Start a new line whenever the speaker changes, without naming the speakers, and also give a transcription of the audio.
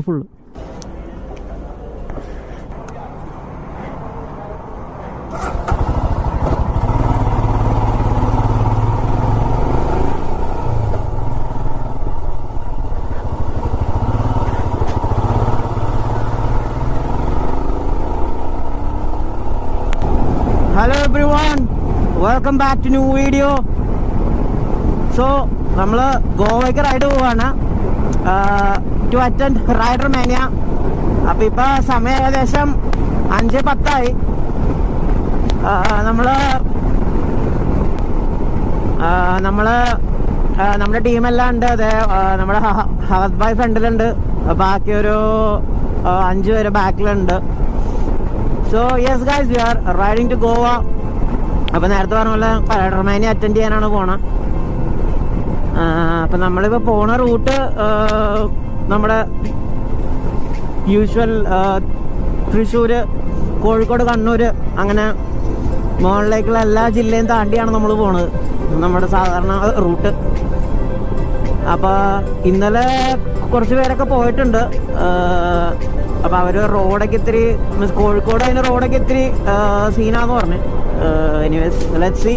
Full. Hello everyone, welcome back to new video. So നമ്മൾ ഗോവയ്ക്ക് ride പോവാണ്, to attend rider mania. അപ്പം ഇപ്പം സമയം ഏകദേശം 5:10. നമ്മുടെ ടീമെല്ലാം ഉണ്ട്. അതെ, നമ്മുടെ ഹവത് ബായ് ഫ്രണ്ടിലുണ്ട്, ബാക്കി ഒരു 5 പേര് ബാക്കിലുണ്ട്. So yes guys, we are riding to Goa. അപ്പം നേരത്തെ പറഞ്ഞ പോലെ റൈഡർ മാനിയ അറ്റൻഡ് ചെയ്യാനാണ് പോണത്. അപ്പം നമ്മളിപ്പോൾ പോണ റൂട്ട് നമ്മുടെ യൂഷ്വൽ തൃശ്ശൂർ, കോഴിക്കോട്, കണ്ണൂർ, അങ്ങനെ മുകളിലേക്കുള്ള എല്ലാ ജില്ലയും താണ്ടിയാണ് നമ്മൾ പോണത്, നമ്മുടെ സാധാരണ റൂട്ട്. അപ്പോൾ ഇന്നലെ കുറച്ച് പേരൊക്കെ പോയിട്ടുണ്ട്. അപ്പോൾ അവർ റോഡൊക്കെ ഇത്തിരി കോഴിക്കോട് അതിന് റോഡൊക്കെ ഇത്തിരി സീനാന്ന് പറഞ്ഞു. Anyways let's see.